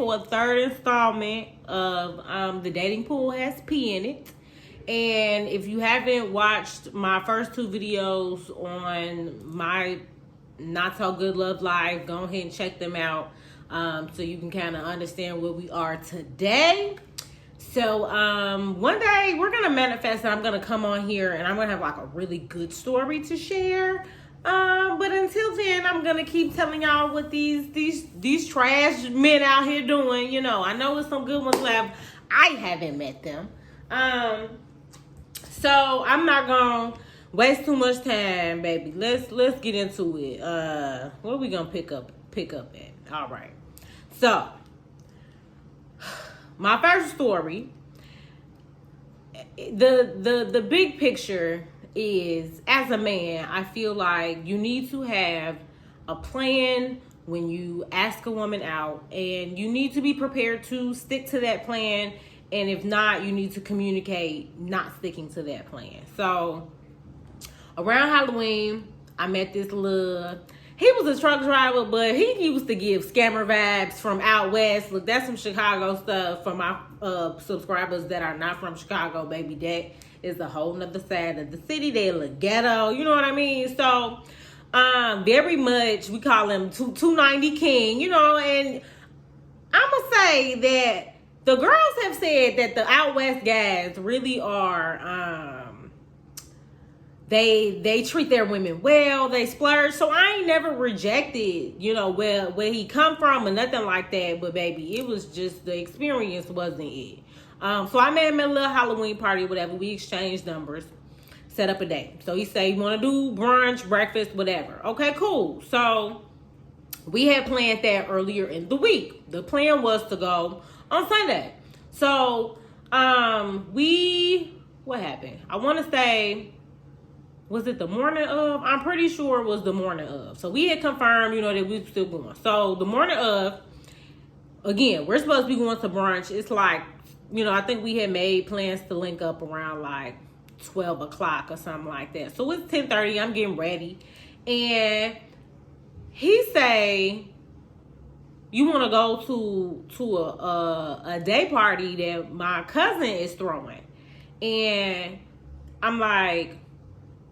for a third installment of The Dating Pool Has Pee in It. And if you haven't watched my first two videos on my Not So Good Love Life, go ahead and check them out so you can kind of understand where we are today. So one day we're going to manifest and I'm going to come on here and I'm going to have like a really good story to share. But until then, I'm going to keep telling y'all what these trash men out here doing. You know, I know there's some good ones left. I haven't met them. So I'm not gonna waste too much time, baby. Let's get into it. What are we gonna pick up at? All right. So my first story, the big picture is, as a man, I feel like you need to have a plan when you ask a woman out, and you need to be prepared to stick to that plan. And if not, you need to communicate not sticking to that plan. So around Halloween, I met this he was a truck driver, but he used to give scammer vibes from out west. Look, that's some Chicago stuff for my subscribers that are not from Chicago, baby. That is a whole nother side of the city. They look ghetto, you know what I mean? So very much, we call him 290 King, you know, and I'm going to say that the girls have said that the out west guys really are, they treat their women well, they splurge. So I ain't never rejected, you know, where he come from or nothing like that. But baby, it was just, the experience wasn't it. So I met him at a little Halloween party, whatever. We exchanged numbers, set up a date. So he said, you want to do brunch, breakfast, whatever. Okay, cool. So we had planned that earlier in the week. The plan was to go on Sunday. So, what happened? I want to say, was it the morning of? I'm pretty sure it was the morning of. So we had confirmed, you know, that we were still going. So the morning of, again, we're supposed to be going to brunch. It's like, you know, I think we had made plans to link up around like 12 o'clock or something like that. So it's 10:30. I'm getting ready. And he say, you want to go to a day party that my cousin is throwing. And I'm like,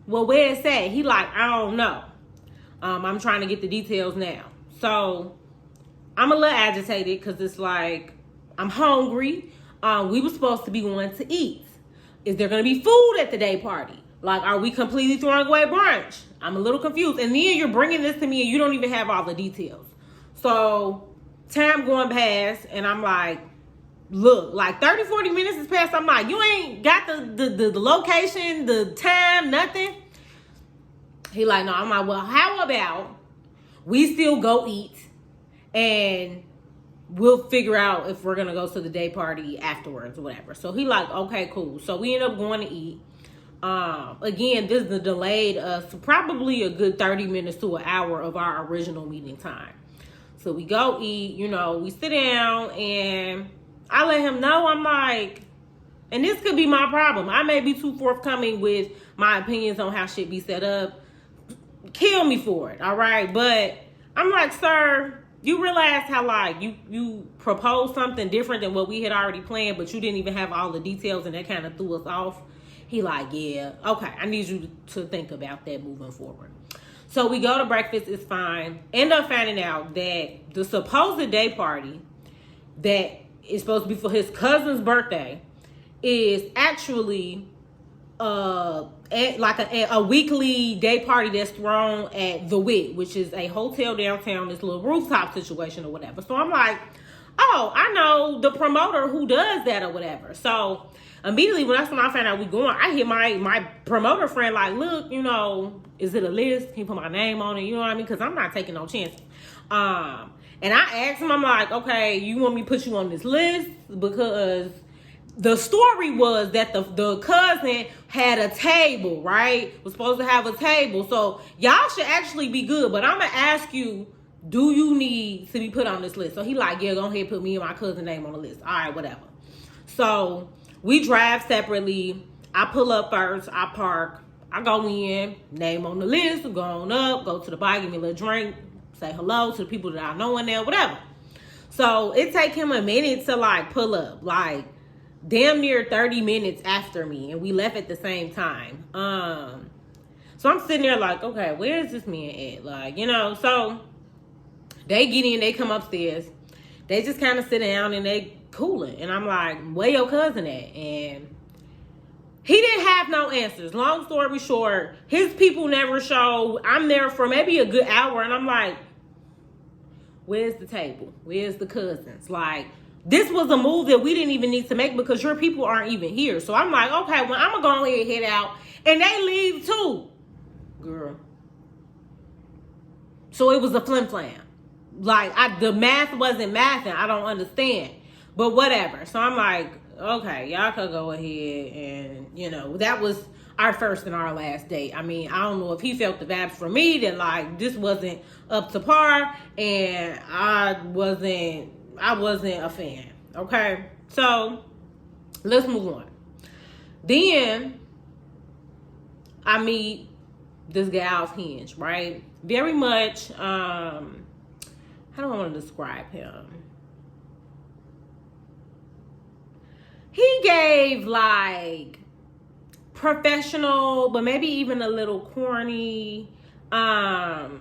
well, where is that? He like, I don't know. I'm trying to get the details now. So I'm a little agitated because it's like, I'm hungry. We were supposed to be going to eat. Is there going to be food at the day party? Like, are we completely throwing away brunch? I'm a little confused. And then you're bringing this to me and you don't even have all the details. So time going past and I'm like, look, like 30, 40 minutes has passed. I'm like, you ain't got the location, the time, nothing. He like, no. I'm like, well, how about we still go eat and we'll figure out if we're going to go to the day party afterwards or whatever. So he like, okay, cool. So we end up going to eat. Again, this is delayed us probably a good 30 minutes to an hour of our original meeting time. So we go eat, you know, we sit down and I let him know, I'm like, and this could be my problem. I may be too forthcoming with my opinions on how shit be set up. Kill me for it, all right? But I'm like, sir, you realize how like you proposed something different than what we had already planned, but you didn't even have all the details and that kind of threw us off. He like, yeah, okay, I need you to think about that moving forward. So we go to breakfast, it's fine. End up finding out that the supposed day party that is supposed to be for his cousin's birthday is actually like a weekly day party that's thrown at The Wit, which is a hotel downtown, this little rooftop situation or whatever. So I'm like, oh, I know the promoter who does that or whatever. So immediately when I found out we going, I hear my promoter friend like, look, you know, is it a list? Can you put my name on it? You know what I mean? Because I'm not taking no chances. And I asked him, I'm like, okay, you want me to put you on this list? Because the story was that the cousin had a table, right? Was supposed to have a table. So y'all should actually be good. But I'm going to ask you, do you need to be put on this list? So he like, yeah, go ahead and put me and my cousin's name on the list. All right, whatever. So we drive separately. I pull up first. I park. I go in, name on the list, go on up, go to the bar, give me a little drink, say hello to the people that I know in there, whatever. So it take him a minute to like pull up, like damn near 30 minutes after me, and we left at the same time. So I'm sitting there like, okay, where is this man at? Like, you know, so they get in, they come upstairs, they just kind of sit down and they cooling, and I'm like, where your cousin at? And he didn't have no answers. Long story short, his people never show. I'm there for maybe a good hour, and I'm like, where's the table? Where's the cousins? Like, this was a move that we didn't even need to make because your people aren't even here. So I'm like, okay, well, I'm going to go ahead and head out. And they leave too. Girl. So it was a flim-flam. Like, the math wasn't mathing. I don't understand. But whatever. So I'm like, okay, y'all could go ahead and, you know, that was our first and our last date. I mean, I don't know if he felt the vibes from me that, like, this wasn't up to par, and I wasn't a fan. Okay? So, let's move on. Then, I meet this guy off Hinge, right? Very much, how do I want to describe him? He gave like professional, but maybe even a little corny. We're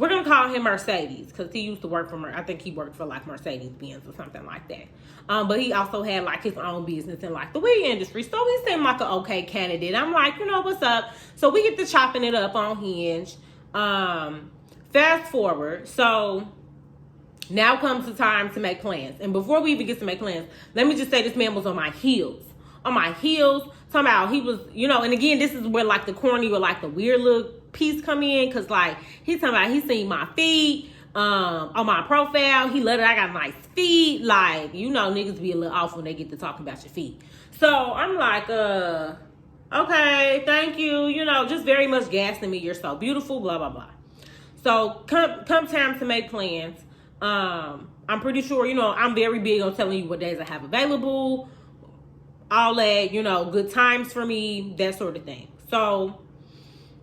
gonna call him Mercedes because he used to work for. I think he worked for like Mercedes Benz or something like that. But he also had like his own business in like the weed industry, so he seemed like an okay candidate. I'm like, you know what's up? So we get to chopping it up on Hinge. Fast forward, so. Now comes the time to make plans. And before we even get to make plans, let me just say this man was on my heels. On my heels. Talking about he was, you know, and again, this is where like the corny or like the weird look piece come in. Because like, he's talking about he seen my feet on my profile. He loved it. I got nice feet. Like, you know, niggas be a little off when they get to talking about your feet. So I'm like, okay, thank you. You know, just very much gassing me. You're so beautiful, blah, blah, blah. So come time to make plans. I'm pretty sure, you know, I'm very big on telling you what days I have available, all that, you know, good times for me, that sort of thing. So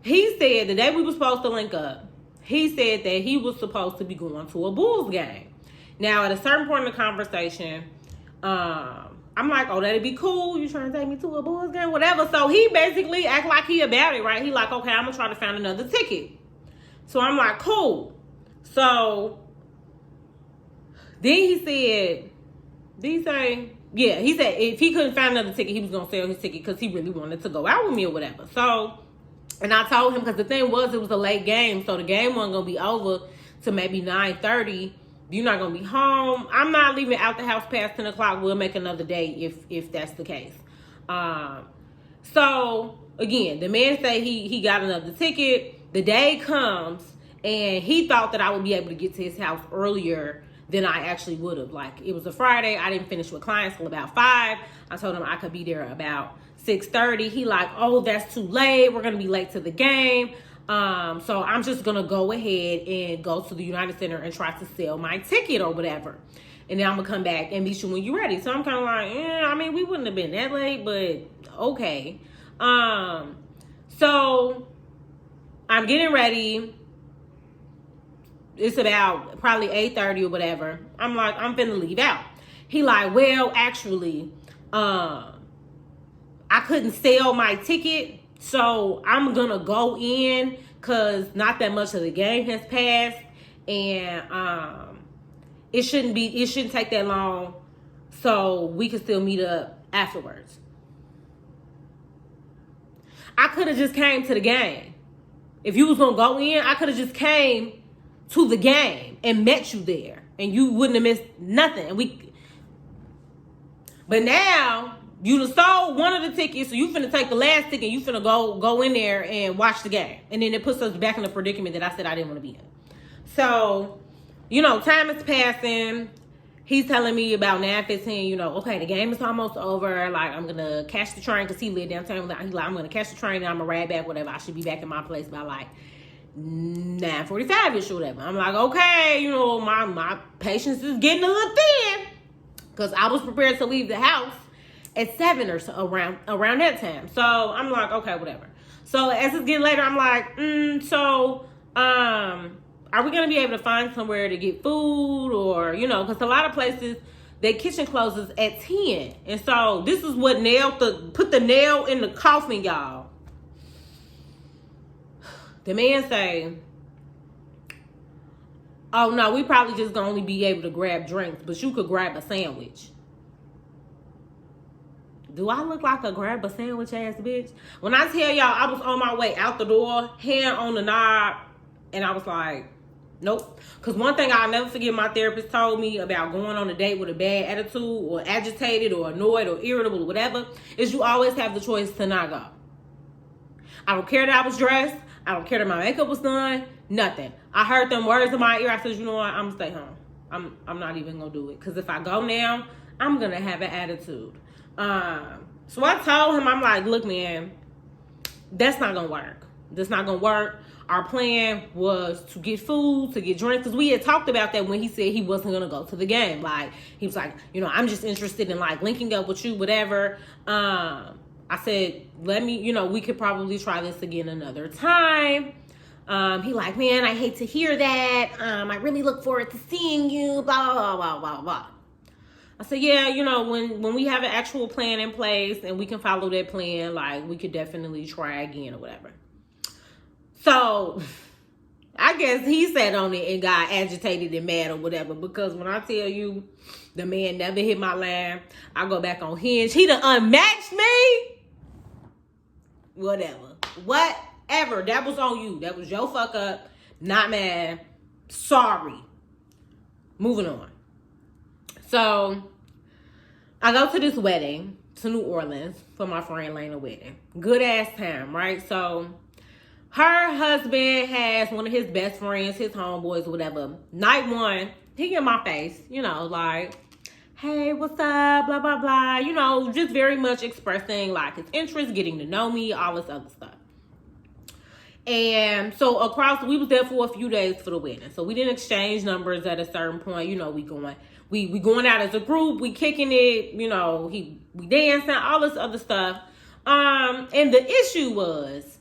he said the day we were supposed to link up, he said that he was supposed to be going to a Bulls game. Now, at a certain point in the conversation, I'm like, oh, that'd be cool. You trying to take me to a Bulls game? Whatever. So he basically act like he about it, right? He like, okay, I'm going to try to find another ticket. So I'm like, cool. So then he said, he said if he couldn't find another ticket, he was going to sell his ticket because he really wanted to go out with me or whatever. So, and I told him, because the thing was, it was a late game, so the game wasn't going to be over to maybe 9:30. You're not going to be home. I'm not leaving out the house past 10 o'clock. We'll make another day if that's the case. So, again, the man said he got another ticket. The day comes, and he thought that I would be able to get to his house earlier than I actually would have. Like, it was a Friday. I didn't finish with clients till about 5. I told him I could be there about 6:30. He like, oh, that's too late. We're going to be late to the game. So I'm just going to go ahead and go to the United Center and try to sell my ticket or whatever. And then I'm going to come back and meet you when you're ready. So I'm kind of like, I mean, we wouldn't have been that late, but okay. So I'm getting ready. It's about probably 8:30 or whatever. I'm like, I'm finna leave out. He like, well, actually, I couldn't sell my ticket, so I'm gonna go in because not that much of the game has passed, and it shouldn't take that long, so we can still meet up afterwards. I could have just came to the game. If you was gonna go in, I could have just came to the game and met you there, and you wouldn't have missed nothing. But now you done sold one of the tickets, so you finna take the last ticket. You finna go in there and watch the game, and then it puts us back in the predicament that I said I didn't want to be in. So, you know, time is passing. He's telling me about 9:15. You know, okay, the game is almost over. Like, I'm gonna catch the train because he lived downtown. He's like, I'm gonna catch the train and I'm gonna ride back. Whatever. I should be back in my place by like 9:45ish or whatever. I'm like, okay, you know, my patience is getting a little thin because I was prepared to leave the house at 7 or so, around that time. So I'm like, okay, whatever. So as it's getting later, I'm like, are we going to be able to find somewhere to get food, or, you know, because a lot of places, their kitchen closes at 10. And so this is what put the nail in the coffin, y'all. The man say, oh no, we probably just gonna only be able to grab drinks, but you could grab a sandwich. Do I look like a grab a sandwich ass bitch? When I tell y'all I was on my way out the door, hand on the knob, and I was like, nope. Because one thing I'll never forget my therapist told me about going on a date with a bad attitude or agitated or annoyed or irritable or whatever, is you always have the choice to not go. I don't care that I was dressed. I don't care that my makeup was done. Nothing. I heard them words in my ear. I said, you know what? I'm going to stay home. I'm not even going to do it. Because if I go now, I'm going to have an attitude. So I told him, I'm like, look, man, that's not going to work. That's not going to work. Our plan was to get food, to get drinks, because we had talked about that when he said he wasn't going to go to the game. Like, he was like, you know, I'm just interested in, like, linking up with you, whatever. I said, let me, you know, we could probably try this again another time. He like, man, I hate to hear that. I really look forward to seeing you, blah, blah, blah, blah, blah. I said, yeah, you know, when we have an actual plan in place and we can follow that plan, like, we could definitely try again or whatever. So, I guess he sat on it and got agitated and mad or whatever, because when I tell you the man never hit my line, I go back on Hinge, he done unmatched me. Whatever. That was on you. That was your fuck up. Not mad. Sorry. Moving on. So, I go to this wedding to New Orleans for my friend Lena wedding. Good ass time, right? So, her husband has one of his best friends, his homeboys, whatever. Night one, he in my face, you know, like, hey, what's up, blah, blah, blah. You know, just very much expressing, like, his interest, getting to know me, all this other stuff. And so we was there for a few days for the wedding. So we didn't exchange numbers at a certain point. You know, we going out as a group, we kicking it, you know, we dancing, all this other stuff. And the issue was,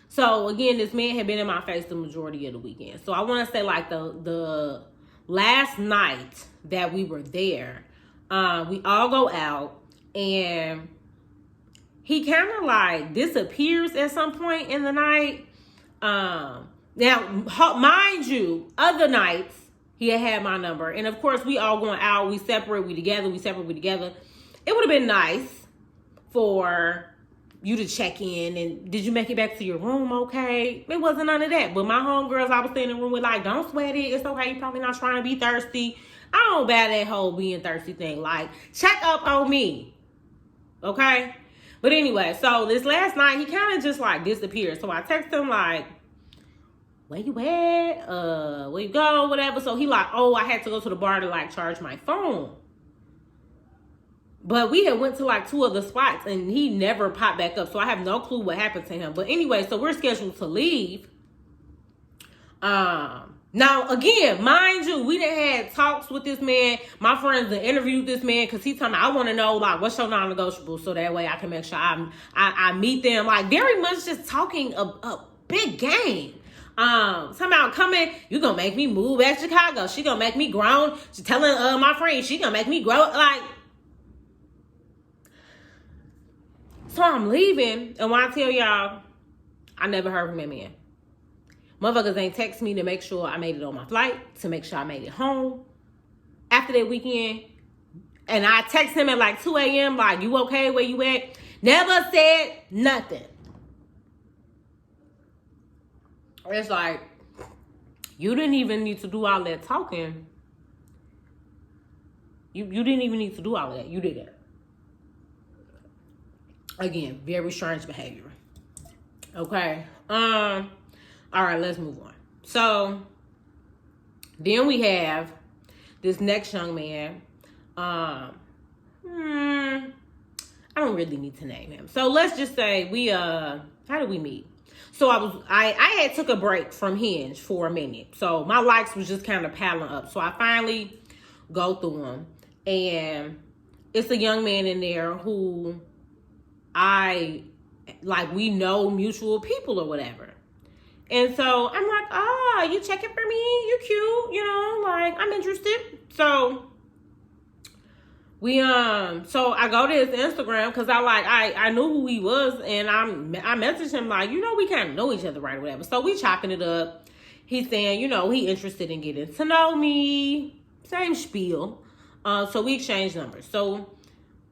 so again, this man had been in my face the majority of the weekend. So I want to say, like, the last night that we were there, we all go out, and he kind of like disappears at some point in the night. Now, mind you, other nights he had my number, and of course we all going out, we separate, we together. It would have been nice for you to check in and did you make it back to your room okay? It wasn't none of that. But my homegirls I was staying in the room with, like, don't sweat it. It's okay. You're probably not trying to be thirsty. I don't buy that whole being thirsty thing. Like, check up on me. Okay? But anyway, so this last night, he kind of just, like, disappeared. So I text him, like, where you at? Where you go? Whatever. So he like, oh, I had to go to the bar to, like, charge my phone. But we had went to, like, 2 other spots, and he never popped back up. So I have no clue what happened to him. But anyway, so we're scheduled to leave. Now, again, mind you, we done had talks with this man. My friends done interviewed this man because he told me, I want to know, like, what's your non-negotiable, so that way I can make sure I meet them. Like, very much just talking a big game. Somehow coming, you gonna make me move at Chicago. She gonna make me grown. She telling my friend she gonna make me grow. Like, so I'm leaving, and when I tell y'all, I never heard from that man. Motherfuckers ain't text me to make sure I made it on my flight, to make sure I made it home after that weekend. And I text him at like 2 a.m. like, you okay? Where you at? Never said nothing. It's like, you didn't even need to do all that talking. You didn't even need to do all of that. You did it. Again, very strange behavior. Okay. All right, let's move on. So, then we have this next young man. I don't really need to name him. So let's just say how did we meet? So I had took a break from Hinge for a minute. So my likes was just kind of piling up. So I finally go through them, and it's a young man in there who we know mutual people or whatever. And so I'm like, oh, you checking for me? You cute, you know, like I'm interested. So so I go to his Instagram because I knew who he was, and I messaged him like, you know, we kind of know each other, right, or whatever. So we chopping it up. He's saying, you know, he interested in getting to know me. Same spiel. So we exchanged numbers. So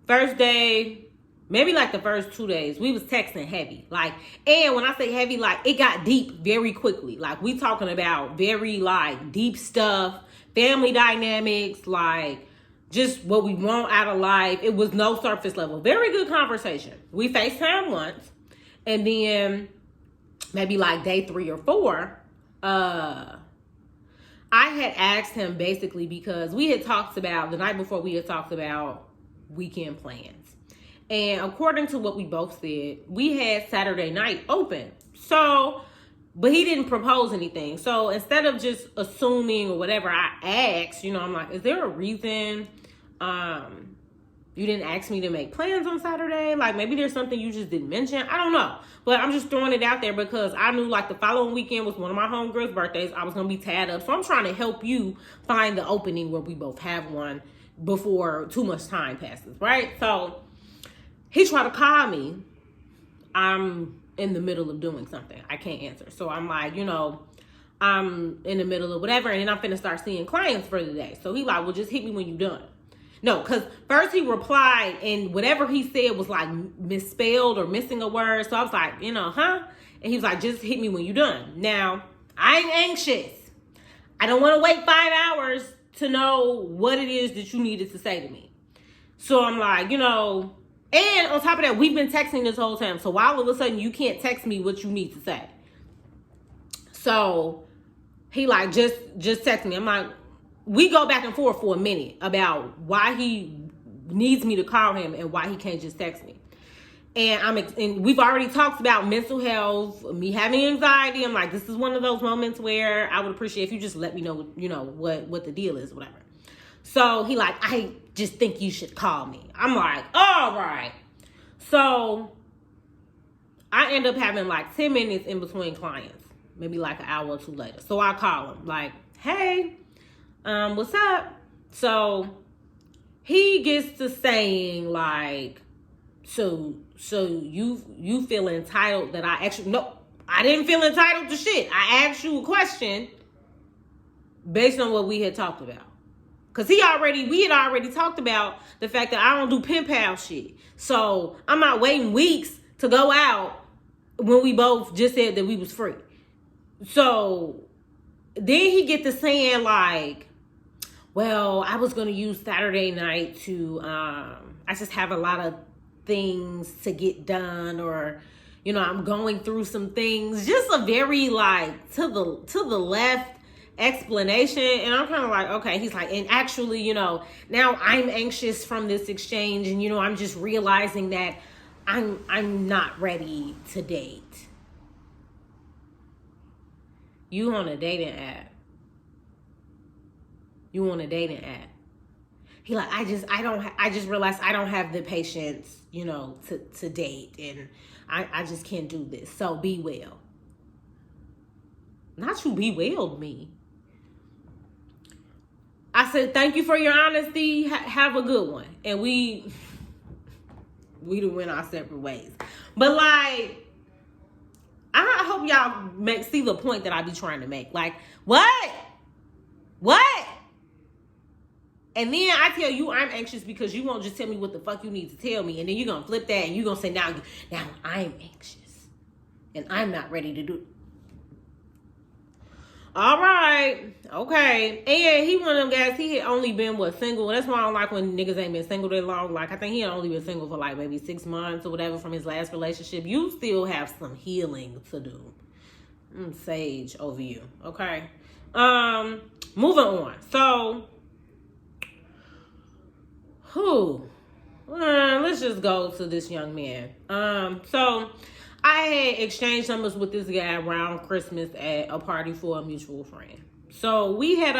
first day, maybe like the first 2 days, we was texting heavy. Like, and when I say heavy, like it got deep very quickly. Like we talking about very like deep stuff, family dynamics, like just what we want out of life. It was no surface level. Very good conversation. We FaceTime once, and then maybe like day 3 or 4, I had asked him basically because we had talked about the night before, we had talked about weekend plans. And according to what we both said, we had Saturday night open. So, but he didn't propose anything. So instead of just assuming or whatever, I asked, you know, I'm like, is there a reason you didn't ask me to make plans on Saturday? Like maybe there's something you just didn't mention. I don't know. But I'm just throwing it out there because I knew like the following weekend was one of my homegirls' birthdays. I was going to be tied up. So I'm trying to help you find the opening where we both have one before too much time passes, right? So he tried to call me. I'm in the middle of doing something. I can't answer. So I'm like, you know, I'm in the middle of whatever, and then I'm finna start seeing clients for the day. So he like, well, just hit me when you done. No, because first he replied, and whatever he said was like misspelled or missing a word. So I was like, you know, huh? And he was like, just hit me when you done. Now, I ain't anxious. I don't want to wait 5 hours to know what it is that you needed to say to me. So I'm like, you know, and on top of that, we've been texting this whole time. So why all of a sudden you can't text me what you need to say? So he like, just text me. I'm like, we go back and forth for a minute about why he needs me to call him and why he can't just text me. And we've already talked about mental health, me having anxiety. I'm like, this is one of those moments where I would appreciate if you just let me know, you know, what the deal is, whatever. So he like, I just think you should call me. I'm like, all right. So I end up having like 10 minutes in between clients, maybe like an hour or two later. So I call him like, hey, what's up? So he gets to saying like, so you feel entitled that I actually, no, I didn't feel entitled to shit. I asked you a question based on what we had talked about. Cause we had already talked about the fact that I don't do pen pal shit. So I'm not waiting weeks to go out when we both just said that we was free. So then he get to saying like, well, I was going to use Saturday night to, I just have a lot of things to get done, or, you know, I'm going through some things. Just a very like to the left explanation. And I'm kind of like, okay. He's like, and actually, you know, now I'm anxious from this exchange, and, you know, I'm just realizing that I'm not ready to date. You on a dating app. You on a dating app. He like, I just realized I don't have the patience, you know, to date, and I just can't do this. So be well. Not you bewailed me. I said, thank you for your honesty. Have a good one. And we done went our separate ways. But like, I hope y'all see the point that I be trying to make. Like, what? And then I tell you I'm anxious because you won't just tell me what the fuck you need to tell me. And then you're going to flip that and you're going to say, now I'm anxious. And I'm not ready to do it. All right. Okay. And he one of them guys, he had only been, single. That's why I don't like when niggas ain't been single that long. Like, I think he had only been single for like maybe 6 months or whatever from his last relationship. You still have some healing to do. Sage over you. Okay. Moving on. So, let's just go to this young man. So I had exchanged numbers with this guy around Christmas at a party for a mutual friend. So we had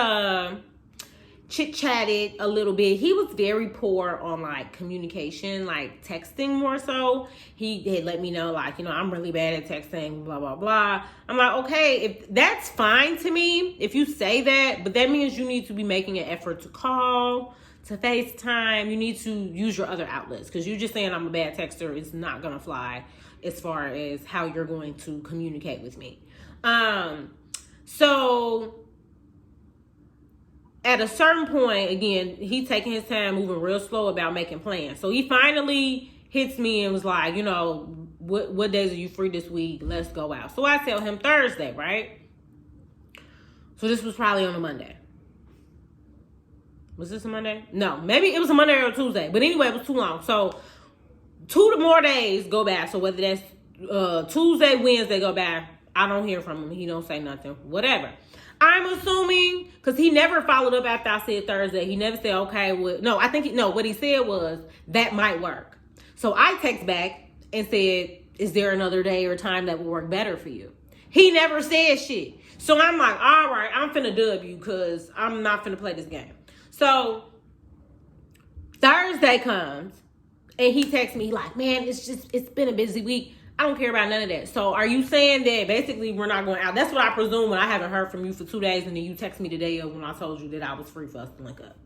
chit-chatted a little bit. He was very poor on like communication, like texting more so. He had let me know like, I'm really bad at texting, blah, blah, blah. I'm like, okay, if that's fine to me, if you say that, but that means you need to be making an effort to call, to FaceTime. You need to use your other outlets, because you just saying I'm a bad texter is not gonna fly as far as how you're going to communicate with me. So at a certain point, again, he taking his time, moving real slow about making plans. So he finally hits me and was like, what days are you free this week? Let's go out. So I tell him Thursday, right? So this was probably on a Monday. Was this a Monday? No, maybe it was a Monday or a Tuesday. But anyway, it was too long. So 2 more days go by. So whether that's Tuesday, Wednesday go by, I don't hear from him. He don't say nothing. Whatever. I'm assuming, because he never followed up after I said Thursday. He never said, okay, what he said was, that might work. So I text back and said, is there another day or time that will work better for you? He never said shit. So I'm like, all right, I'm finna dub you, because I'm not finna play this game. So Thursday comes and he texts me like, man, it's been a busy week. I don't care about none of that. So are you saying that basically we're not going out? That's what I presume when I haven't heard from you for 2 days and then you text me the day of when I told you that I was free for us to link up.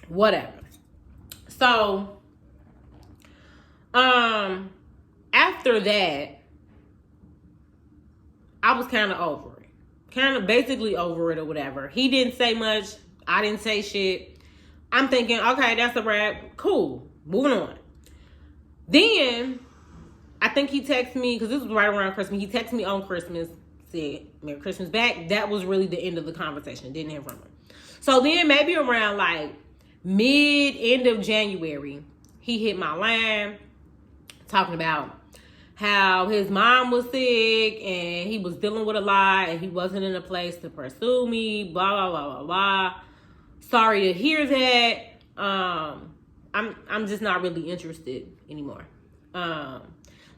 Whatever. So, after that, I was kind of over it. Kind of basically over it or whatever. He didn't say much. I didn't say shit. I'm thinking, okay, that's a wrap. Cool. Moving on. Then, I think he texted me, because this was right around Christmas. He texted me on Christmas, said, Merry Christmas back. That was really the end of the conversation. Didn't hear from him. So then, maybe around like end of January, he hit my line talking about how his mom was sick and he was dealing with a lot and he wasn't in a place to pursue me, blah, blah, blah, blah, blah. Sorry to hear that. I'm just not really interested anymore. So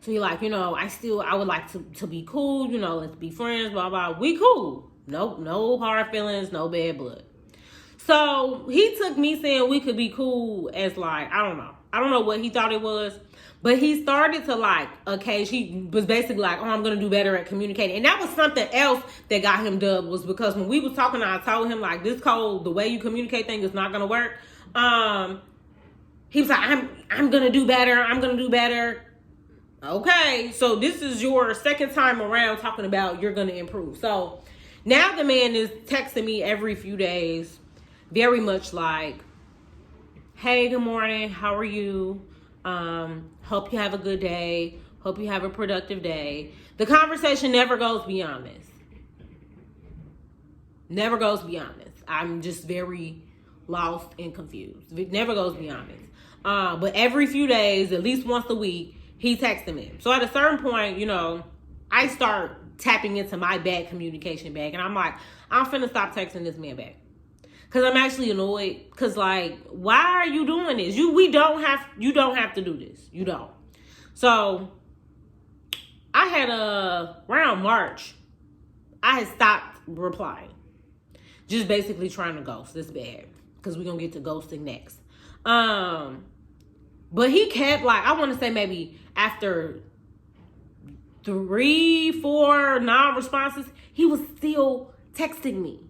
he like, I would like to be cool, let's be friends, blah, blah. We cool. No hard feelings, no bad blood. So he took me saying we could be cool as like, I don't know what he thought it was, but he started to like, he was basically like, I'm going to do better at communicating. And that was something else that got him dubbed, was because when we was talking, I told him like, this code, the way you communicate things is not going to work. He was like, I'm going to do better. I'm going to do better. Okay. So this is your second time around talking about you're going to improve. So now the man is texting me every few days, very much like, hey, good morning. How are you? Hope you have a good day. Hope you have a productive day. The conversation never goes beyond this. Never goes beyond this. I'm just very lost and confused. It never goes beyond this. But every few days, at least once a week, he texting me. So at a certain point, I start tapping into my bad communication bag. And I'm like, I'm finna stop texting this man back. Because I'm actually annoyed. Because, like, why are you doing this? You don't have to do this. You don't. So, I had around March, I had stopped replying. Just basically trying to ghost. This bad. Because we're going to get to ghosting next. But he kept, like, I want to say maybe after 3, 4 non-responses, he was still texting me.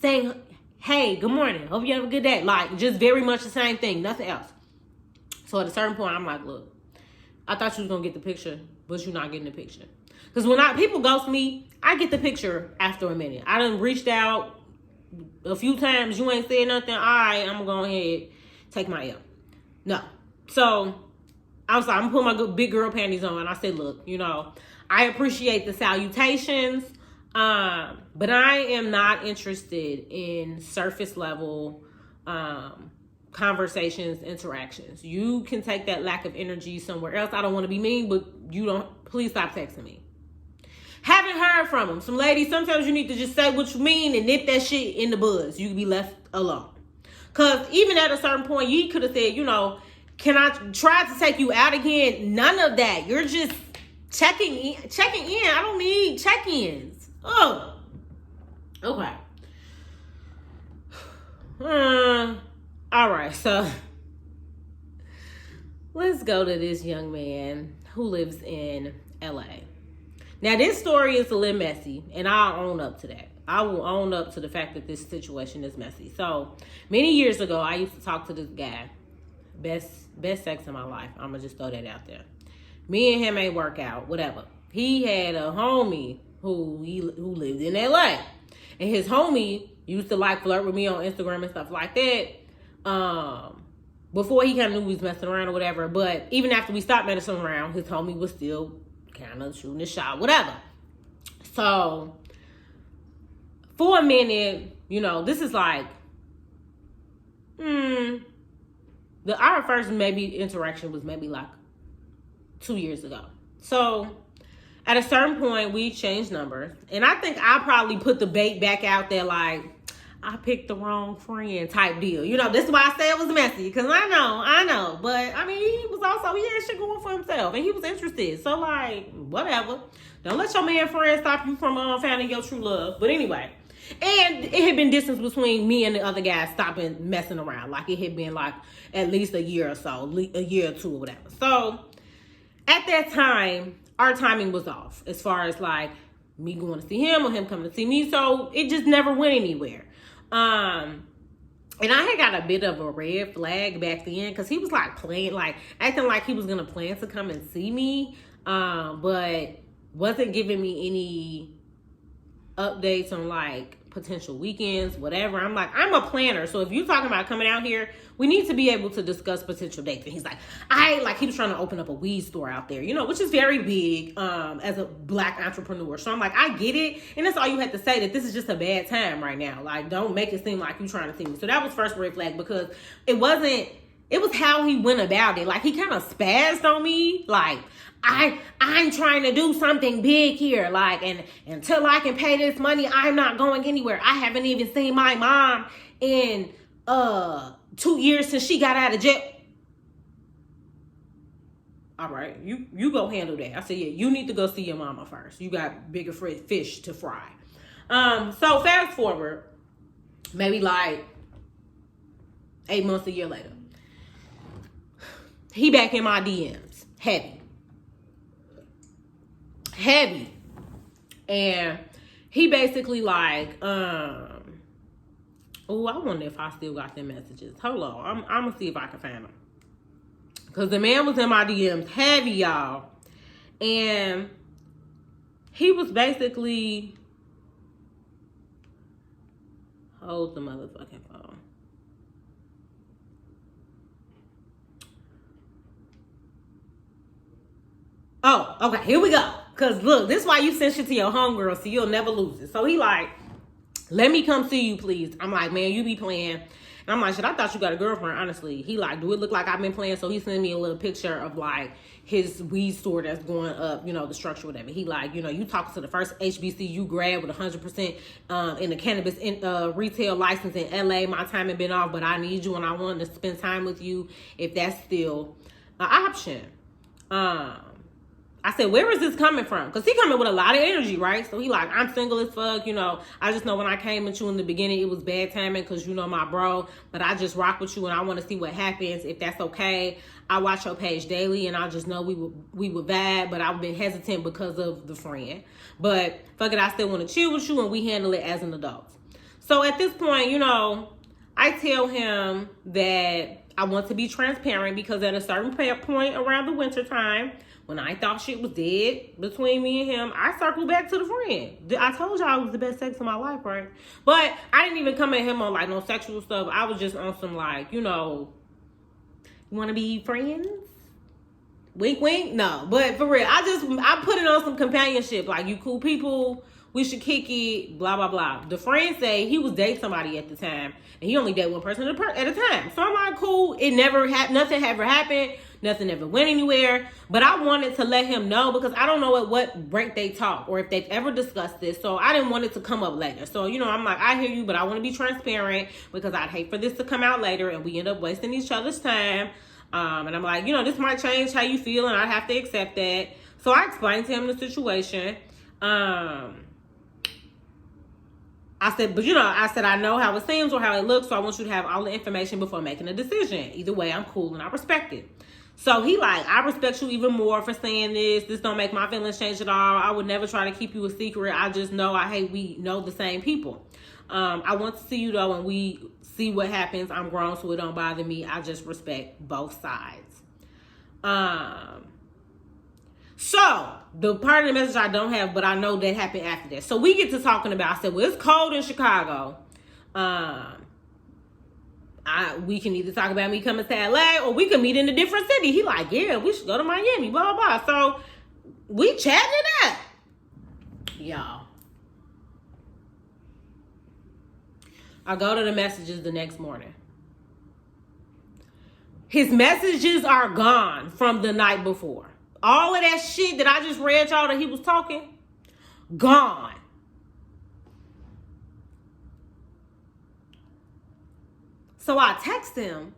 Saying, hey, good morning. Hope you have a good day. Like, just very much the same thing. Nothing else. So at a certain point, I'm like, look, I thought you was going to get the picture, but you're not getting the picture. Because when people ghost me, I get the picture after a minute. I done reached out a few times. You ain't said nothing. All right, I'm going to go ahead, take my L. No. So I was like, I'm going to put my big girl panties on. I said, look, I appreciate the salutations. But I am not interested in surface level conversations, interactions. You can take that lack of energy somewhere else. I don't want to be mean, but please stop texting me. Haven't heard from him. Some ladies, sometimes you need to just say what you mean and nip that shit in the bud so you can be left alone. Because even at a certain point, you could have said, can I try to take you out again? None of that. You're just checking in. I don't need check-ins. Oh, Okay. All right, so let's go to this young man who lives in LA. Now, this story is a little messy, and I'll own up to that. I will own up to the fact that this situation is messy. So, many years ago, I used to talk to this guy. Best sex in my life. I'm going to just throw that out there. Me and him ain't work out, whatever. He had a homie who lived in LA. And his homie used to like flirt with me on Instagram and stuff like that. Before he kind of knew we was messing around or whatever. But even after we stopped messing around, his homie was still kind of shooting his shot, whatever. So, for a minute, this is like, our first maybe interaction was maybe like 2 years ago. So, at a certain point, we changed numbers. And I think I probably put the bait back out there like, I picked the wrong friend type deal. This is why I say it was messy. Because I know. But, I mean, he had shit going for himself. And he was interested. So, like, whatever. Don't let your man friend stop you from finding your true love. But anyway. And it had been distance between me and the other guy stopping messing around. Like, it had been, like, at least a year or so. A year or two or whatever. So, at that time, our timing was off. As far as, like, me going to see him or him coming to see me. So, it just never went anywhere. And I had got a bit of a red flag back then because he was like playing, like acting like he was gonna plan to come and see me, but wasn't giving me any updates on like potential weekends, whatever. I'm like, I'm a planner, so if you're talking about coming out here, we need to be able to discuss potential dates. And he's like, he was trying to open up a weed store out there, which is very big as a Black entrepreneur. So I'm like, I get it, and that's all you had to say, that this is just a bad time right now. Like, don't make it seem like you're trying to see me. So that was first red flag, because it was how he went about it. Like, he kind of spazzed on me, like, I'm trying to do something big here. Like, and until I can pay this money, I'm not going anywhere. I haven't even seen my mom in 2 years since she got out of jail. All right, you go handle that. I said, yeah, you need to go see your mama first. You got bigger fish to fry. So fast forward, maybe like 8 months, a year later, he back in my DMs, heavy. And he basically like, I wonder if I still got them messages. Hold on, I'm gonna see if I can find them. Because the man was in my DMs heavy, y'all. And he was basically, hold the motherfucking phone. Oh, okay, here we go. Because look, this is why you send shit to your homegirl, so you'll never lose it. So he like, let me come see you, please. I'm like, man, you be playing. And I'm like, shit, I thought you got a girlfriend, honestly. He like, do it look like I've been playing? So he sent me a little picture of like his weed store that's going up, the structure, whatever. He like, you talking to the first HBCU grad with 100% in the cannabis retail license in LA. My time had been off, but I need you and I wanted to spend time with you if that's still an option. I said, where is this coming from? Because he coming with a lot of energy, right? So he like, I'm single as fuck, I just know when I came at you in the beginning, it was bad timing because my bro, but I just rock with you and I want to see what happens, if that's okay. I watch your page daily and I just know we would vibe, but I've been hesitant because of the friend. But fuck it, I still want to chill with you and we handle it as an adult. So at this point, I tell him that I want to be transparent because at a certain point around the winter time, when I thought shit was dead between me and him, I circled back to the friend. I told y'all it was the best sex of my life, right? But I didn't even come at him on like no sexual stuff. I was just on some like, you want to be friends? Wink, wink. No, but for real, I put it on some companionship. Like, you cool people, we should kick it, blah, blah, blah. The friend say he was dating somebody at the time, and he only dated one person at a time. So I'm like, cool. It never nothing ever happened. Nothing ever went anywhere. But I wanted to let him know because I don't know at what break they talk or if they've ever discussed this. So I didn't want it to come up later. So, I'm like, I hear you, but I want to be transparent because I'd hate for this to come out later and we end up wasting each other's time. And I'm like, this might change how you feel and I have to accept that. So I explained to him the situation. I said, but I know how it seems or how it looks, so I want you to have all the information before making a decision. Either way, I'm cool and I respect it. So he like, I respect you even more for saying this. This don't make my feelings change at all. I would never try to keep you a secret. I just know we know the same people. I want to see you though, and we see what happens. I'm grown, so it don't bother me. I just respect both sides. So the part of the message I don't have, but I know that happened after that. So we get to talking about, I said, well, it's cold in Chicago. We can either talk about me coming to LA or we can meet in a different city. He like, yeah, we should go to Miami, blah, blah, blah. So we chatting it up. Y'all. I go to the messages the next morning. His messages are gone from the night before. All of that shit that I just read y'all that he was talking, gone. So I text him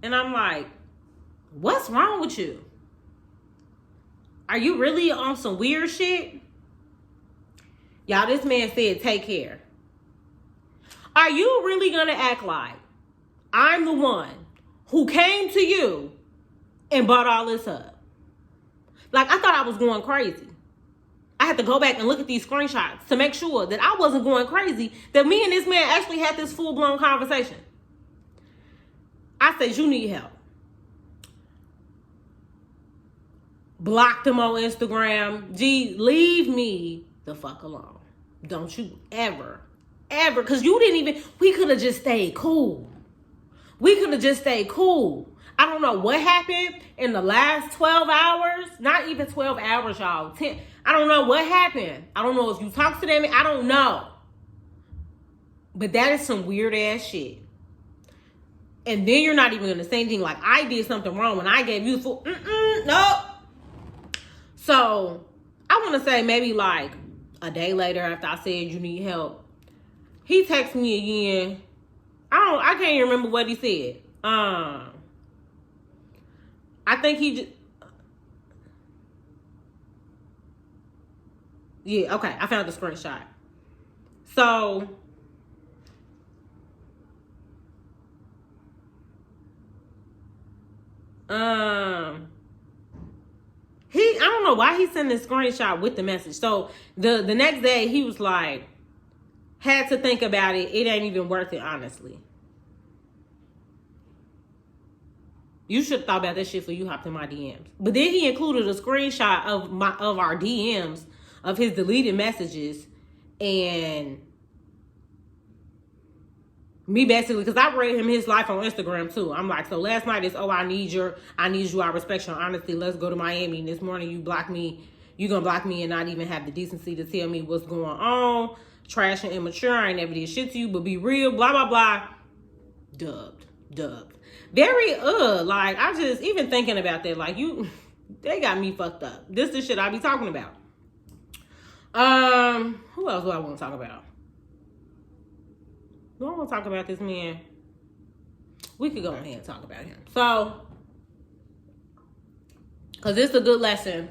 and I'm like, what's wrong with you? Are you really on some weird shit? Y'all, this man said, take care. Are you really gonna act like I'm the one who came to you and brought all this up? Like, I thought I was going crazy. I had to go back and look at these screenshots to make sure that I wasn't going crazy, that me and this man actually had this full-blown conversation. I said, you need help. Blocked him on Instagram. Gee, leave me the fuck alone. Don't you ever, because you didn't even, we could have just stayed cool. I don't know what happened in the last 12 hours. Not even 12 hours, y'all. 10. I don't know what happened. I don't know if you talked to them. I don't know. But that is some weird ass shit. And then you're not even going to say anything like, I did something wrong when I gave you the full, no. So I want to say maybe like a day later after I said you need help, he texted me again. I can't even remember what he said. I think he just, yeah, okay, I found the screenshot. So, I don't know why he sent this screenshot with the message. So, the next day, he was like, had to think about it. It ain't even worth it, honestly. You should have thought about that shit before you hopped in my DMs. But then he included a screenshot of our DMs of his deleted messages and me basically, because I read him his life on Instagram too. I'm like, so last night is, I need you, I respect your honesty. Let's go to Miami. And this morning you block me, you gonna block me and not even have the decency to tell me what's going on. Trash and immature. I ain't never did shit to you, but be real, blah, blah, blah. Dubbed. Very, like, I just, even thinking about that, like, they got me fucked up. This is shit I be talking about. Who else do I want to talk about? Do I want to talk about this man? We could go ahead and talk about him. So, because it's a good lesson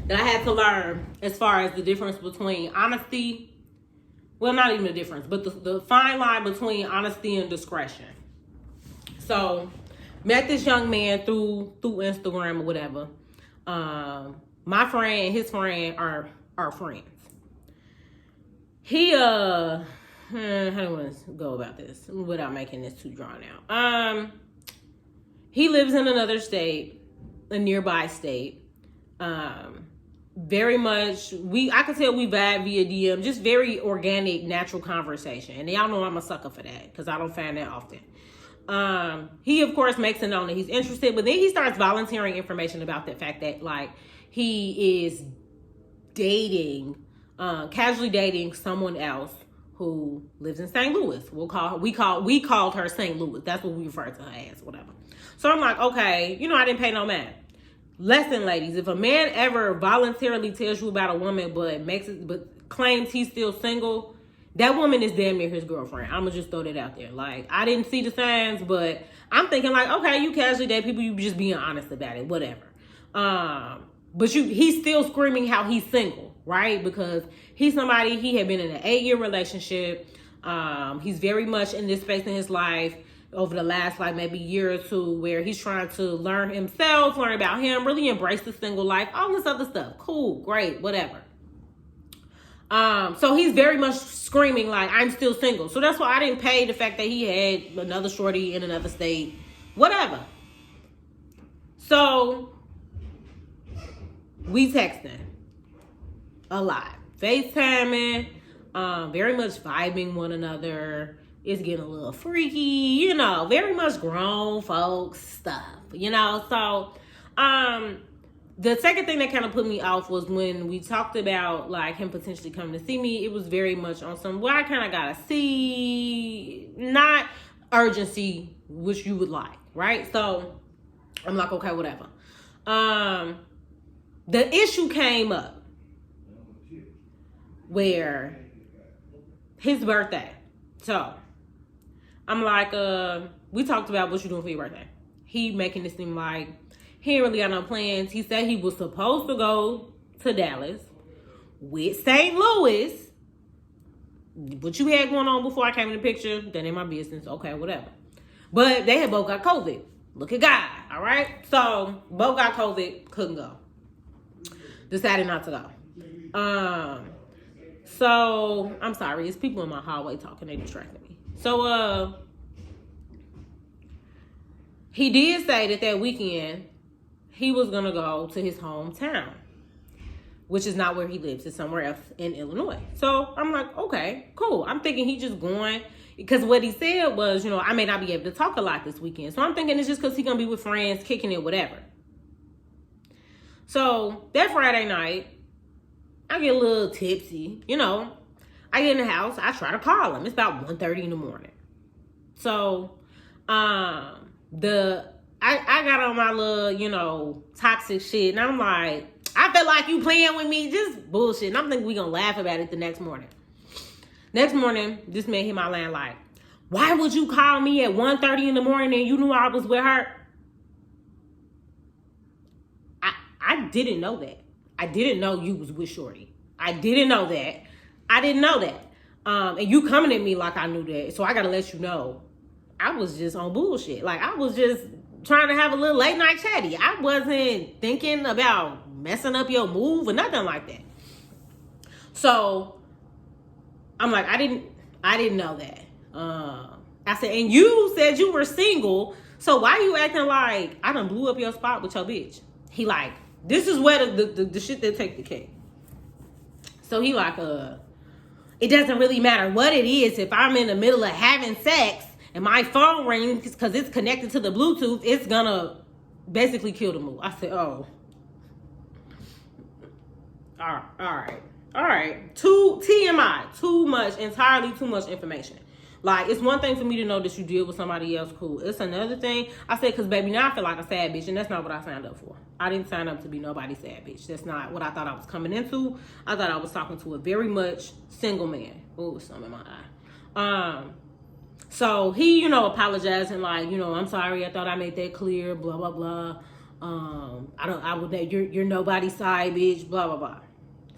that I had to learn as far as the difference between honesty, well, not even the difference, but the fine line between honesty and discretion. So, met this young man through Instagram or whatever. My friend and his friend are friends. He how do I want to go about this without making this too drawn out? He lives in another state, a nearby state. Very much, I can tell we vibe via DM, just very organic, natural conversation. And y'all know I'm a sucker for that because I don't find that often. He of course makes it known that he's interested, but then he starts volunteering information about the fact that like he is dating, casually dating someone else who lives in St. Louis. We called her St. Louis. That's what we refer to her as, whatever. So I'm like, okay, I didn't pay no mind. Lesson, ladies, if a man ever voluntarily tells you about a woman but claims he's still single, that woman is damn near his girlfriend. I'm gonna just throw that out there. Like, I didn't see the signs, but I'm thinking like, okay, you casually date people, you just being honest about it, whatever. But he's still screaming how he's single, right? Because he's somebody, he had been in an 8-year relationship. He's very much in this space in his life over the last like maybe year or two where he's trying to learn himself, learn about him, really embrace the single life, all this other stuff. Cool, great, whatever. So he's very much screaming like, I'm still single. So that's why I didn't pay the fact that he had another shorty in another state, whatever. So we texting a lot, FaceTiming, very much vibing one another. It's getting a little freaky, you know, very much grown folks stuff, you know. So the second thing that kind of put me off was when we talked about like him potentially coming to see me. It was very much on some, well, I kind of gotta see, not urgency, which you would like, right? So I'm like, okay, whatever. The issue came up where his birthday. So I'm like, we talked about what you doing for your birthday. He making it seem like he ain't really got no plans. He said he was supposed to go to Dallas with St. Louis. What you had going on before I came in the picture, that ain't my business. Okay, whatever. But they had both got COVID. Look at God, all right? So both got COVID, couldn't go. Decided not to go. So I'm sorry, it's people in my hallway talking, they distracted me. So he did say that weekend he was gonna go to his hometown, which is not where he lives, it's somewhere else in Illinois. So I'm like, okay, cool. I'm thinking he just going, because what he said was, you know, I may not be able to talk a lot this weekend. So I'm thinking it's just because he's gonna be with friends, kicking it, whatever. So that Friday night, I get a little tipsy, you know. I get in the house, I try to call him. It's about 1:30 in the morning. So I got on my little, you know, toxic shit. And I'm like, I feel like you playing with me, just bullshit. And I'm thinking we gonna laugh about it the next morning. Next morning, this man hit my line like, why would you call me at 1:30 in the morning and you knew I was with her? I didn't know that. I didn't know you was with Shorty. I didn't know that. I didn't know that. And you coming at me like I knew that. So I gotta let you know, I was just on bullshit. Like I was just trying to have a little late night chatty. I wasn't thinking about messing up your move or nothing like that. So I'm like, I didn't know that. I said, and you said you were single, so why you acting like I done blew up your spot with your bitch? He like, this is where the shit that take the cake. So he like, it doesn't really matter what it is. If I'm in the middle of having sex and my phone rings because it's connected to the Bluetooth, it's gonna basically kill the move. I said, oh. All right. Too TMI, entirely too much information. Like, it's one thing for me to know that you deal with somebody else, cool. It's another thing. I said, because, baby, now I feel like a sad bitch, and that's not what I signed up for. I didn't sign up to be nobody's sad bitch. That's not what I thought I was coming into. I thought I was talking to a very much single man. Oh, something in my eye. So he, you know, apologizing, like, you know, I'm sorry, I thought I made that clear, blah, blah, blah. You're nobody's side bitch, blah, blah, blah.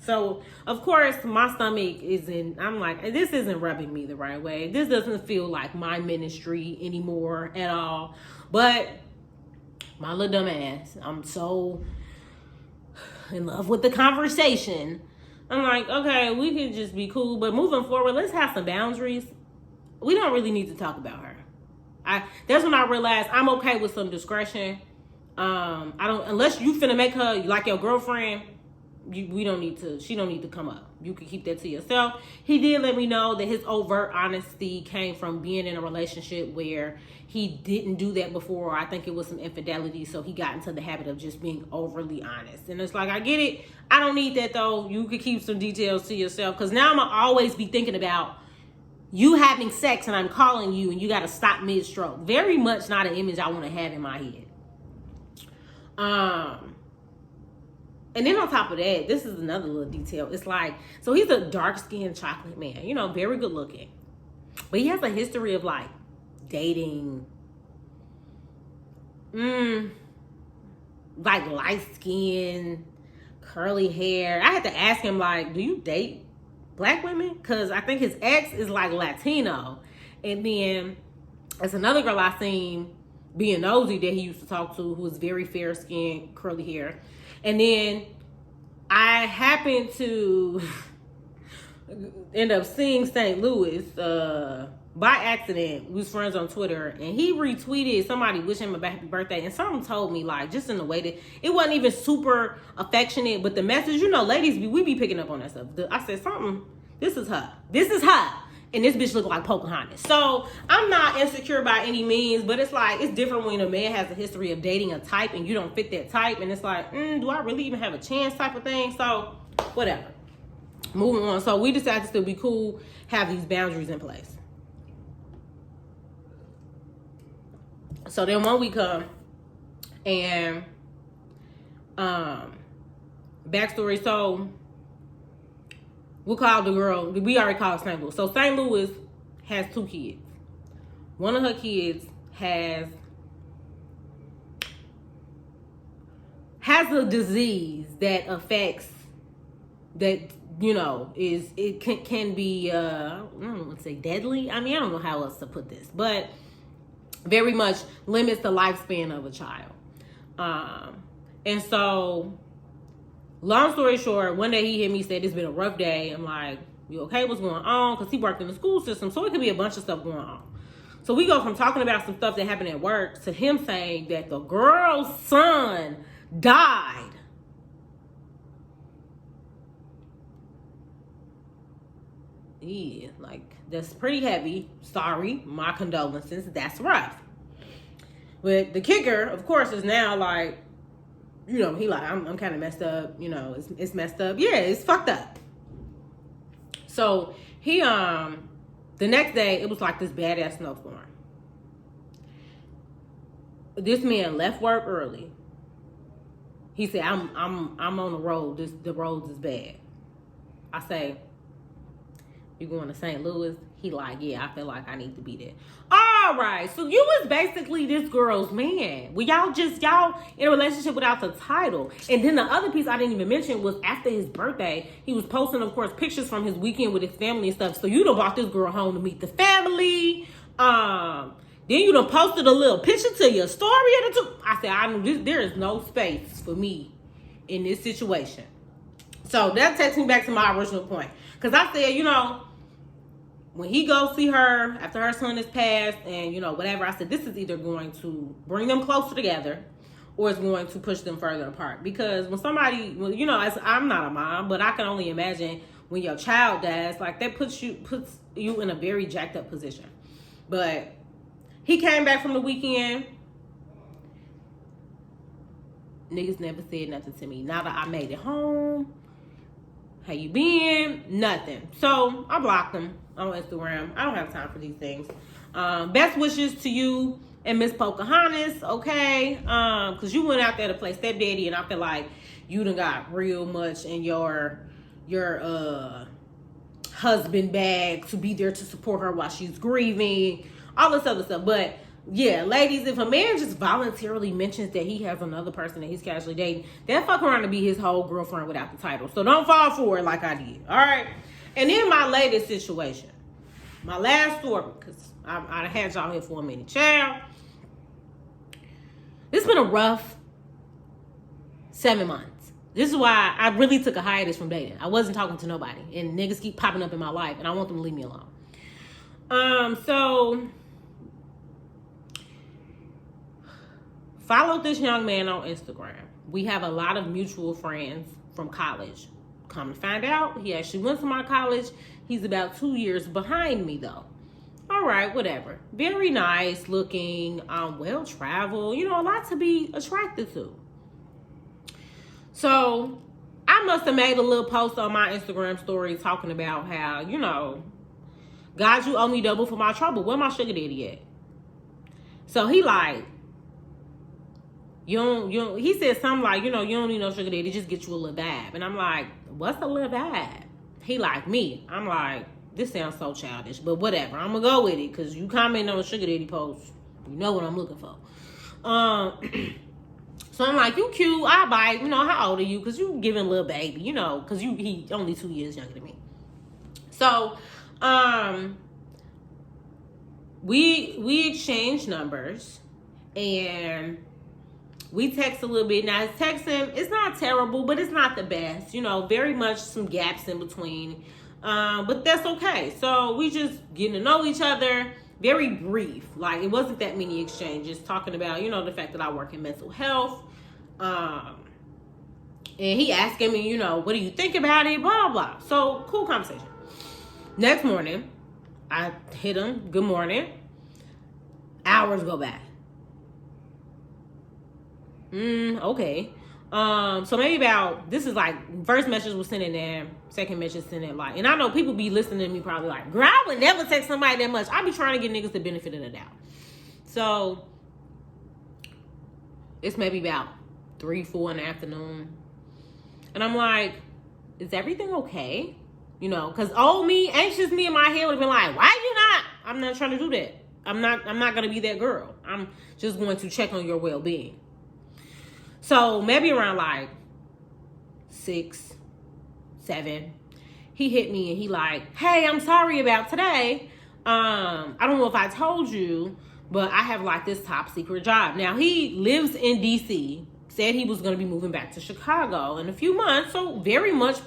So, of course, my stomach I'm like, this isn't rubbing me the right way. This doesn't feel like my ministry anymore at all. But my little dumb ass, I'm so in love with the conversation. I'm like, okay, we can just be cool. But moving forward, let's have some boundaries. We don't really need to talk about her. That's when I realized I'm okay with some discretion. Unless you finna make her like your girlfriend, she don't need to come up. You can keep that to yourself. He did let me know that his overt honesty came from being in a relationship where he didn't do that before. I think it was some infidelity, so he got into the habit of just being overly honest. And it's like, I get it. I don't need that though. You could keep some details to yourself, because now I'm gonna always be thinking about you having sex and I'm calling you and you gotta stop mid-stroke. Very much not an image I want to have in my head. And then on top of that, this is another little detail. It's like, so he's a dark-skinned chocolate man, you know, very good looking. But he has a history of like dating, like light-skinned, curly hair. I had to ask him, like, do you date black women? Because I think his ex is like Latino. And then there's another girl I seen being nosy that he used to talk to, who was very fair skinned, curly hair. And then I happened to end up seeing St. Louis by accident. We was friends on Twitter, and he retweeted somebody wishing him a happy birthday, and someone told me, like, just in the way that it wasn't even super affectionate, but the message, you know, ladies, we be picking up on that stuff. I said something, this is her, and this bitch look like Pocahontas. So I'm not insecure by any means, but it's like, it's different when a man has a history of dating a type and you don't fit that type, and it's like, do I really even have a chance type of thing? So whatever, moving on. So we decided to still be cool, have these boundaries in place. So then one week come, and backstory, so we'll call the girl, we already called St. Louis. So St. Louis has 2 kids. One of her kids has a disease that affects, that, you know, it can be, I don't want to say deadly. I mean, I don't know how else to put this, but very much limits the lifespan of a child. And so, long story short, one day he hit me, said, it's been a rough day. I'm like, you okay? What's going on? Because he worked in the school system, so it could be a bunch of stuff going on. So we go from talking about some stuff that happened at work to him saying that the girl's son died. Yeah, like, that's pretty heavy. Sorry, my condolences. That's rough. But the kicker, of course, is now like, you know, he like, I'm kind of messed up. You know, it's messed up. Yeah, it's fucked up. So he, the next day, it was like this badass snowstorm. This man left work early. He said, I'm on the road. The roads is bad. I say, you going to St. Louis? He like, yeah, I feel like I need to be there. All right, so you was basically this girl's man. Well, y'all in a relationship without the title. And then the other piece I didn't even mention was after his birthday, he was posting, of course, pictures from his weekend with his family and stuff. So you done brought this girl home to meet the family. Then you done posted a little picture to your story. I said, there is no space for me in this situation. So that takes me back to my original point. Because I said, you know, when he goes see her after her son has passed and, you know, whatever, I said, this is either going to bring them closer together or it's going to push them further apart. Because when somebody, well, you know, I'm not a mom, but I can only imagine when your child dies, like that puts you in a very jacked up position. But he came back from the weekend. Niggas never said nothing to me. Now that I made it home, how you been? Nothing. So I blocked him on Instagram. I don't have time for these things. Best wishes to you and Miss Pocahontas, okay? Because you went out there to play stepdaddy, and I feel like you done got real much in your husband bag to be there to support her while she's grieving, all this other stuff. But yeah, ladies, if a man just voluntarily mentions that he has another person that he's casually dating, that fuck around to be his whole girlfriend without the title. So don't fall for it like I did. All right. And then my latest situation, my last story, because I had y'all here for a minute. Child, it's been a rough 7 months. This is why I really took a hiatus from dating. I wasn't talking to nobody, and niggas keep popping up in my life, and I want them to leave me alone. So followed this young man on Instagram. We have a lot of mutual friends from college. Come to find out, he actually went to my college. He's about 2 years behind me, though. All right, whatever. Very nice looking, well-traveled, you know, a lot to be attracted to. So I must have made a little post on my Instagram story talking about how, you know, God, you owe me double for my trouble. Where my sugar daddy at? So he like, you don't, he said something like, you know, you don't need no sugar daddy, just get you a little vibe. And I'm like, what's a little vibe? He like me. I'm like, this sounds so childish, but whatever. I'm gonna go with it because you comment on a sugar daddy post. You know what I'm looking for. So I'm like, you cute, I bite. You know, how old are you? Because you giving a little baby, you know, because he only 2 years younger than me. So, we exchanged numbers, and we text a little bit. Now, his texting, it's not terrible, but it's not the best. You know, very much some gaps in between. But that's okay. So we just getting to know each other. Very brief. Like, it wasn't that many exchanges talking about, you know, the fact that I work in mental health. And he asking me, you know, what do you think about it? Blah, blah, blah. So, cool conversation. Next morning, I hit him. Good morning. Hours go by. Okay. So maybe about, this is like, first message was sent in there, second message sent in like, and I know people be listening to me probably like, girl, I would never text somebody that much. I be trying to give niggas the benefit of the doubt. So it's maybe about 3, 4 in the afternoon. And I'm like, is everything okay? You know, because old me, anxious me in my head would have been like, why you not? I'm not trying to do that. I'm not going to be that girl. I'm just going to check on your well-being. So maybe around like 6, 7, he hit me and he like, hey, I'm sorry about today. I don't know if I told you, but I have like this top secret job. Now he lives in DC, said he was going to be moving back to Chicago in a few months. So very much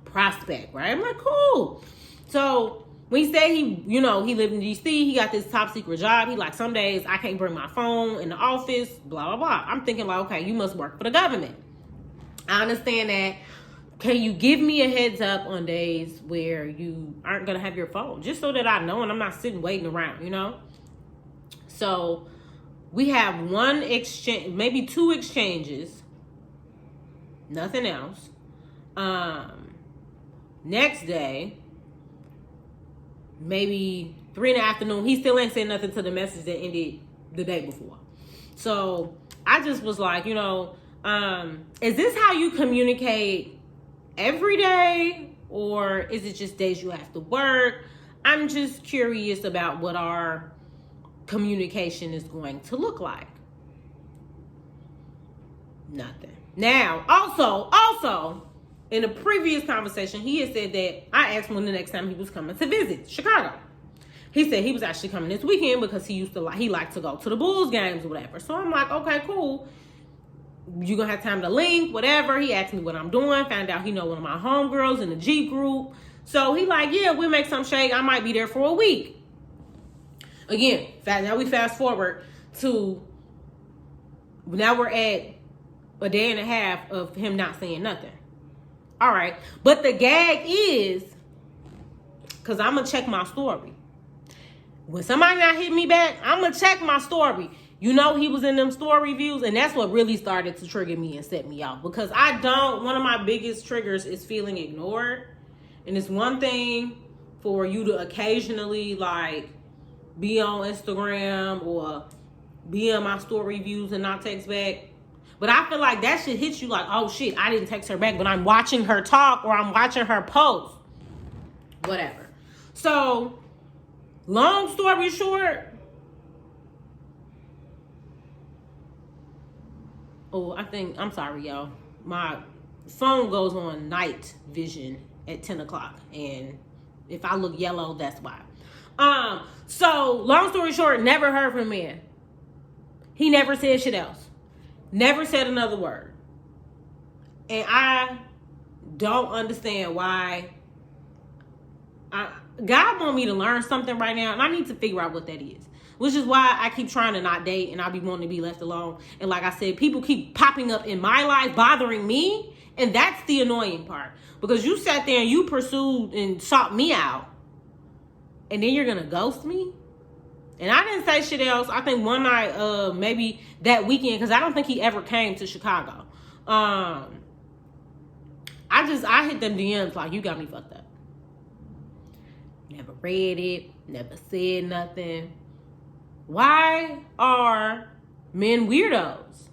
prospect, right? I'm like, cool. So when he said he lived in DC, he got this top secret job. He like, some days I can't bring my phone in the office, blah, blah, blah. I'm thinking like, okay, you must work for the government. I understand that. Can you give me a heads up on days where you aren't going to have your phone? Just so that I know and I'm not sitting waiting around, you know? So we have one exchange, maybe 2 exchanges. Nothing else. Next day, maybe 3 in the afternoon, he still ain't said nothing to the message that ended the day before. So I just was like, you know, is this how you communicate every day, or is it just days you have to work? I'm just curious about what our communication is going to look like. Nothing. Now, also, in a previous conversation, he had said that I asked him when the next time he was coming to visit Chicago. He said he was actually coming this weekend because he liked to go to the Bulls games or whatever. So I'm like, okay, cool. You gonna have time to link, whatever. He asked me what I'm doing. Found out he know one of my homegirls in the G group. So he like, yeah, we'll make some shake. I might be there for a week. Again, now we fast forward to, now we're at a day and a half of him not saying nothing. All right. But the gag is, because I'm going to check my story. When somebody not hit me back, I'm going to check my story. You know, he was in them story views, and that's what really started to trigger me and set me off. Because one of my biggest triggers is feeling ignored. And it's one thing for you to occasionally, like, be on Instagram or be on my story views and not text back. But I feel like that shit hits you like, oh shit, I didn't text her back, but I'm watching her talk or I'm watching her post. Whatever. So, long story short, I'm sorry, y'all. My phone goes on night vision at 10 o'clock. And if I look yellow, that's why. So, long story short, never heard from him. He never said shit else. Never said another word. And I don't understand why. God want me to learn something right now, and I need to figure out what that is. Which is why I keep trying to not date, and I be wanting to be left alone. And like I said, people keep popping up in my life, bothering me. And that's the annoying part. Because you sat there and you pursued and sought me out. And then you're going to ghost me? And I didn't say shit else. I think one night, maybe that weekend, because I don't think he ever came to Chicago. I hit them DMs like, you got me fucked up. Never read it. Never said nothing. Why are men weirdos?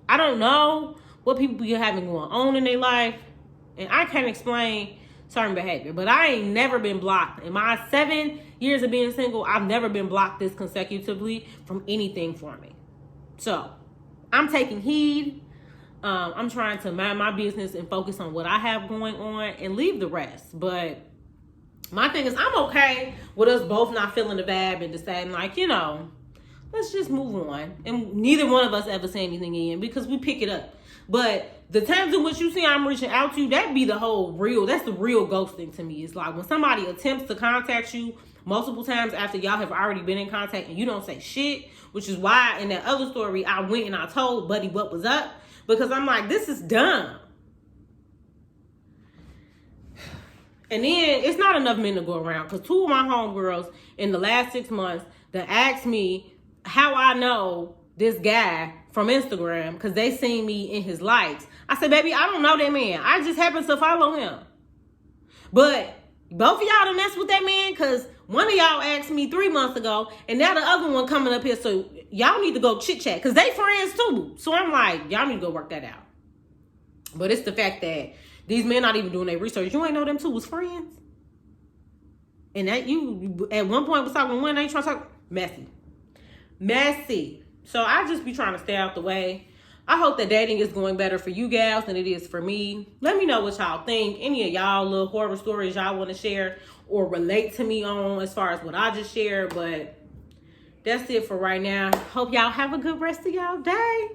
I don't know what people be having going on in their life. And I can't explain certain behavior. But I ain't never been blocked. In my 7 years of being single, I've never been blocked this consecutively from anything for me. So, I'm taking heed. I'm trying to mind my business and focus on what I have going on and leave the rest. But my thing is, I'm okay with us both not feeling the vibe and deciding, like, let's just move on. And neither one of us ever say anything again because we pick it up. But the times in which you see I'm reaching out to you, that's the real ghosting to me. It's like when somebody attempts to contact you multiple times after y'all have already been in contact and you don't say shit, which is why in that other story, I went and I told Buddy what was up. Because I'm like, this is dumb. And then it's not enough men to go around. Because 2 of my homegirls in the last 6 months that asked me how I know this guy from Instagram. Because they seen me in his likes. I said, baby, I don't know that man. I just happen to follow him. But both of y'all done mess with that man. Because one of y'all asked me 3 months ago. And now the other one coming up here. So y'all need to go chit chat. Because they friends too. So I'm like, y'all need to go work that out. But it's the fact that these men not even doing their research. You ain't know them two was friends. And that you at one point was talking one, ain't trying to talk. Messy. So I just be trying to stay out the way. I hope that dating is going better for you gals than it is for me. Let me know what y'all think. Any of y'all little horror stories y'all want to share or relate to me on as far as what I just shared. But that's it for right now. Hope y'all have a good rest of y'all day.